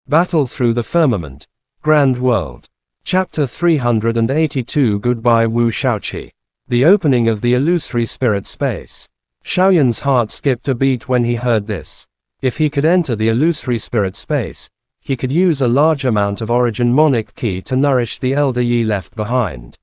Battle through the firmament. Grand world. Chapter 382 Goodbye Wu Shaoqi. The opening of the illusory spirit space. Xiaoyan's heart skipped a beat when he heard this. If he could enter the illusory spirit space, he could use a large amount of origin monic ki to nourish the elder Yi left behind.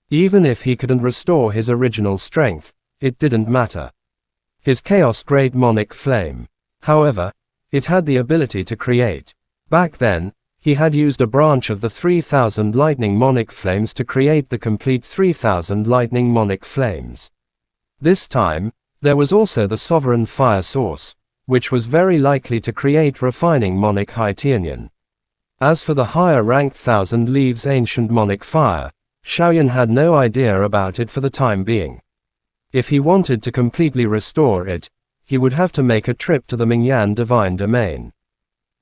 Even if he couldn't restore his original strength, it didn't matter. His chaos great monic flame, however, it had the ability to create. Back then, he had used a branch of the 3000 lightning monic flames to create the complete 3000 lightning monic flames. This time, there was also the sovereign fire source, which was very likely to create refining monic high Tianyan. As for the higher ranked thousand leaves ancient monic fire, Xiaoyan had no idea about it for the time being. If he wanted to completely restore it, he would have to make a trip to the Mingyan divine domain.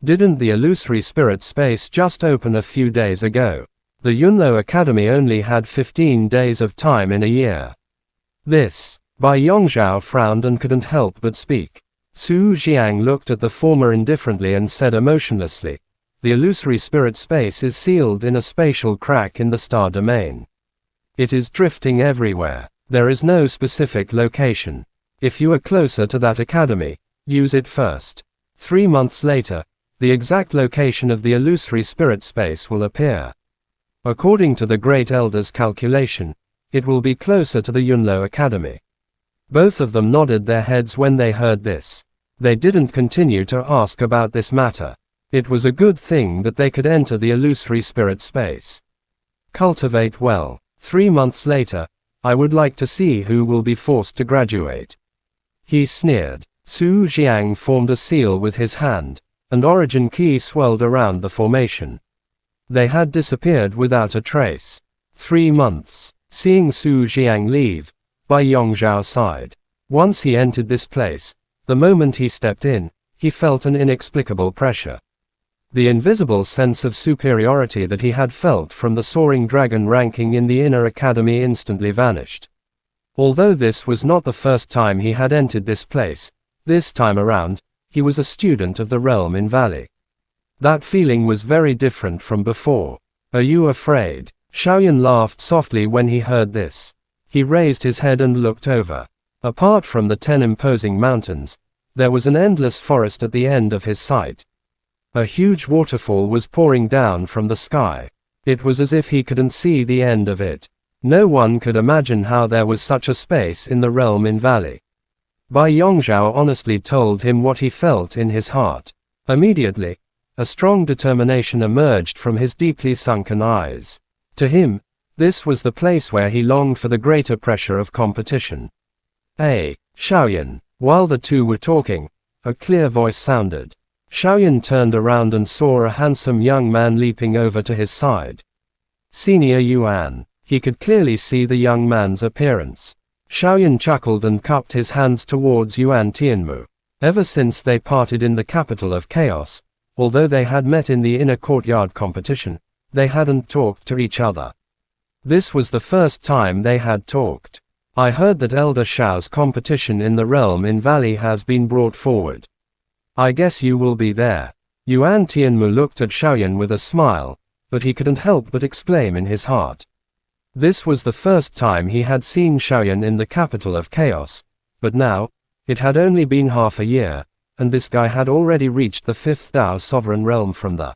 Didn't the illusory spirit space just open a few days ago? The Yunlo Academy only had 15 days of time in a year. This. Bai Yongzhao frowned and couldn't help but speak. Su Jiang looked at the former indifferently and said emotionlessly, "The illusory spirit space is sealed in a spatial crack in the star domain. It is drifting everywhere. There is no specific location. If you are closer to that academy, use it first. 3 months later, the exact location of the illusory spirit space will appear. According to the Great Elder's calculation, it will be closer to the Yunlo Academy." Both of them nodded their heads when they heard this. They didn't continue to ask about this matter. It was a good thing that they could enter the illusory spirit space. Cultivate well. 3 months later, I would like to see who will be forced to graduate. He sneered. Su Jiang formed a seal with his hand, and origin ki swirled around the formation. They had disappeared without a trace. 3 months. Seeing Su Jiang leave, Bai Yongzhao sighed. Once he entered this place, the moment he stepped in, he felt an inexplicable pressure. The invisible sense of superiority that he had felt from the soaring dragon ranking in the inner academy instantly vanished. Although this was not the first time he had entered this place, this time around, he was a student of the realm in Valley. That feeling was very different from before. Are you afraid? Xiaoyan laughed softly when he heard this. He raised his head and looked over. Apart from the 10 imposing mountains, there was an endless forest at the end of his sight. A huge waterfall was pouring down from the sky. It was as if he couldn't see the end of it. No one could imagine how there was such a space in the realm in Valley. Bai Yongzhao honestly told him what he felt in his heart. Immediately, a strong determination emerged from his deeply sunken eyes. To him, this was the place where he longed for the greater pressure of competition. "Hey, Xiaoyan." While the two were talking, a clear voice sounded. Xiaoyan turned around and saw a handsome young man leaping over to his side. Senior Yuan. He could clearly see the young man's appearance. Xiaoyan chuckled and cupped his hands towards Yuan Tianmu. Ever since they parted in the capital of chaos, although they had met in the inner courtyard competition, they hadn't talked to each other. This was the first time they had talked. "I heard that Elder Shao's competition in the realm in Valley has been brought forward. I guess you will be there." Yuan Tianmu looked at Xiaoyan with a smile, but he couldn't help but exclaim in his heart. This was the first time he had seen Xiaoyan in the capital of chaos, but now, it had only been half a year, and this guy had already reached the 5th Dao sovereign realm from the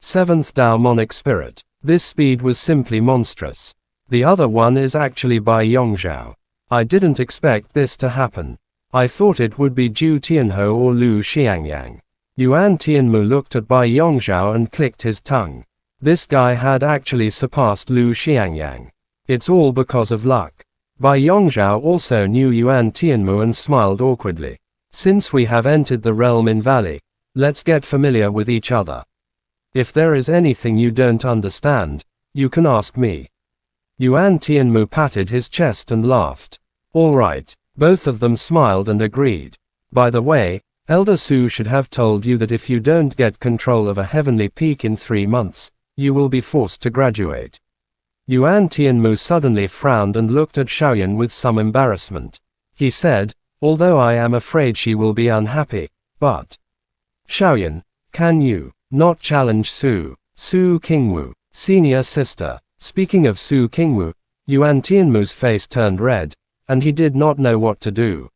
7th Dao monic spirit. This speed was simply monstrous. The other one is actually Bai Yongzhao. I didn't expect this to happen. I thought it would be Zhu Tianhou or Lu Xiangyang. Yuan Tianmu looked at Bai Yongzhao and clicked his tongue. This guy had actually surpassed Lu Xiangyang. It's all because of luck. Bai Yongzhao also knew Yuan Tianmu and smiled awkwardly. "Since we have entered the realm in Valley, let's get familiar with each other. If there is anything you don't understand, you can ask me." Yuan Tianmu patted his chest and laughed. "All right." Both of them smiled and agreed. "By the way, Elder Su should have told you that if you don't get control of a heavenly peak in 3 months, you will be forced to graduate." Yuan Tianmu suddenly frowned and looked at Xiaoyan with some embarrassment. He said, "Although I am afraid she will be unhappy, but..." "Xiaoyan, can you not challenge Su Qingwu, senior sister. Speaking of Su Qingwu, Yuan Tianmu's face turned red, and he did not know what to do.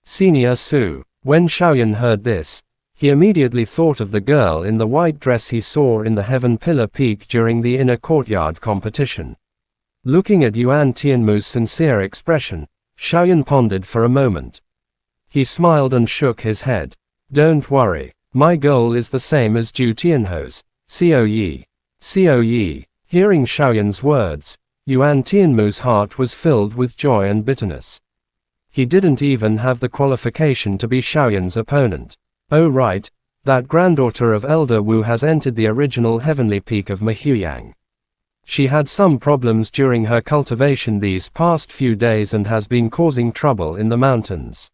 Senior Su. When Xiaoyan heard this, he immediately thought of the girl in the white dress he saw in the Heaven Pillar Peak during the inner courtyard competition. Looking at Yuan Tianmu's sincere expression, Xiaoyan pondered for a moment. He smiled and shook his head. Don't worry, my goal is the same as Zhu Tianho's, Coyi. Coyi. Hearing Xiaoyan's words, Yuan Tianmu's heart was filled with joy and bitterness. He didn't even have the qualification to be Xiaoyan's opponent. Oh right, that granddaughter of Elder Wu has entered the original heavenly peak of Mehuyang. She had some problems during her cultivation these past few days and has been causing trouble in the mountains.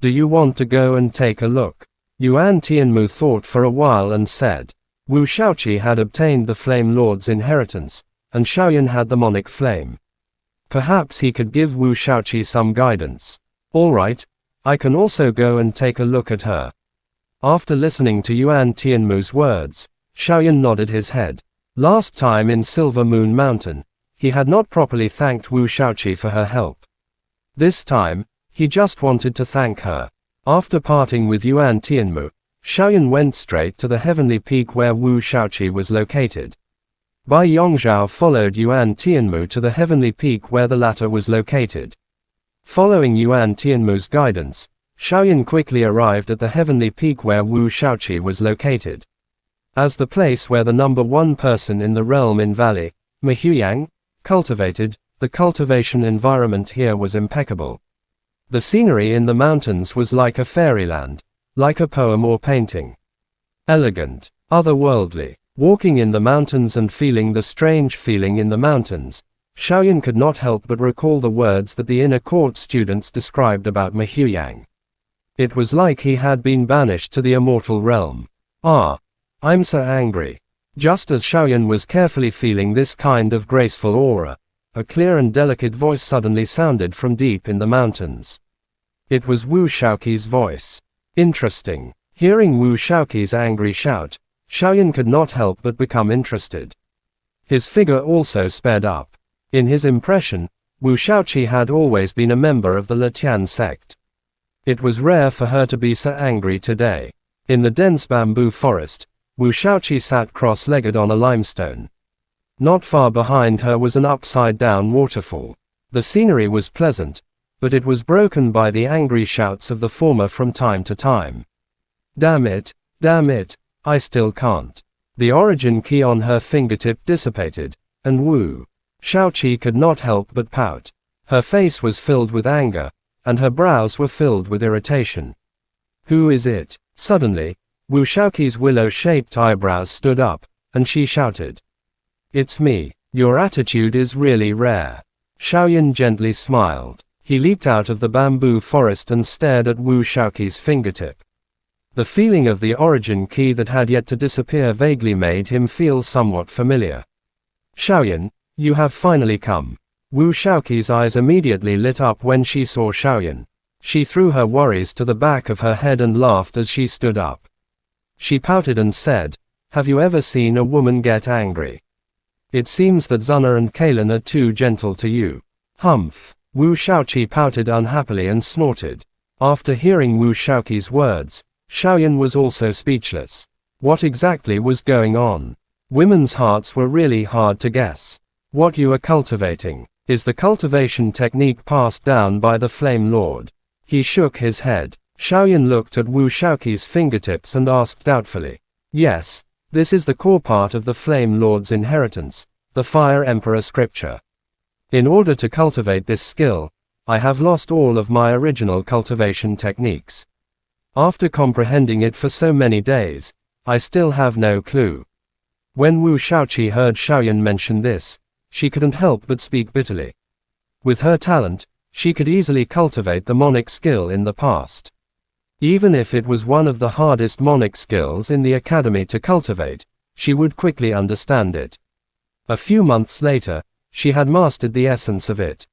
Do you want to go and take a look? Yuan Tianmu thought for a while and said. Wu Shaoqi had obtained the Flame Lord's inheritance, and Xiaoyan had the Monic Flame. Perhaps he could give Wu Shaoqi some guidance. All right, I can also go and take a look at her. After listening to Yuan Tianmu's words, Xiaoyan nodded his head. Last time in Silver Moon Mountain, he had not properly thanked Wu Shaoqi for her help. This time, he just wanted to thank her. After parting with Yuan Tianmu, Xiaoyan went straight to the heavenly peak where Wu Shaoqi was located. Bai Yongzhao followed Yuan Tianmu to the heavenly peak where the latter was located. Following Yuan Tianmu's guidance, Xiaoyan quickly arrived at the heavenly peak where Wu Shaoqi was located. As the place where the number one person in the realm in Valley, Mehuyang, cultivated, the cultivation environment here was impeccable. The scenery in the mountains was like a fairyland, like a poem or painting. Elegant, otherworldly. Walking in the mountains and feeling the strange feeling in the mountains, Xiaoyan could not help but recall the words that the inner court students described about Mehuyang. It was like he had been banished to the immortal realm. Ah, I'm so angry. Just as Xiaoyan was carefully feeling this kind of graceful aura, a clear and delicate voice suddenly sounded from deep in the mountains. It was Wu Shaoqi's voice. Interesting. Hearing Wu Shaoqi's angry shout, Xiaoyan could not help but become interested. His figure also sped up. In his impression, Wu Shaoqi had always been a member of the Letian sect. It was rare for her to be so angry today. In the dense bamboo forest, Wu Shaoqi sat cross-legged on a limestone. Not far behind her was an upside-down waterfall. The scenery was pleasant, but it was broken by the angry shouts of the former from time to time. Damn it, I still can't. The origin key on her fingertip dissipated, and Wu Shaoqi could not help but pout. Her face was filled with anger, and her brows were filled with irritation. Who is it? Suddenly, Wu Shaoqi's willow-shaped eyebrows stood up, and she shouted. It's me. Your attitude is really rare. Xiaoyan gently smiled. He leaped out of the bamboo forest and stared at Wu Shaoqi's fingertip. The feeling of the origin key that had yet to disappear vaguely made him feel somewhat familiar. Xiaoyan, you have finally come. Wu Shaoqi's eyes immediately lit up when she saw Xiaoyan. She threw her worries to the back of her head and laughed as she stood up. She pouted and said, have you ever seen a woman get angry? It seems that Zuna and Kalen are too gentle to you. Humph. Wu Shaoqi pouted unhappily and snorted. After hearing Wu Shaoqi's words, Xiaoyan was also speechless. What exactly was going on? Women's hearts were really hard to guess. What you are cultivating is the cultivation technique passed down by the Flame Lord. He shook his head. Xiaoyan looked at Wu Shaoqi's fingertips and asked doubtfully. Yes, this is the core part of the Flame Lord's inheritance, the Fire Emperor scripture. In order to cultivate this skill, I have lost all of my original cultivation techniques. After comprehending it for so many days, I still have no clue. When Wu Shaoqi heard Xiaoyan mention this, she couldn't help but speak bitterly. With her talent, she could easily cultivate the Monic skill in the past. Even if it was one of the hardest Monic skills in the academy to cultivate, she would quickly understand it. A few months later, she had mastered the essence of it.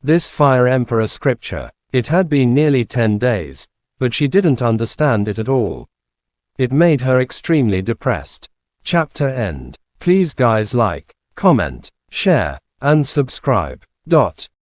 This Fire Emperor scripture, it had been nearly 10 days, but she didn't understand it at all. It made her extremely depressed. Chapter end. Please guys like, comment, share, and subscribe.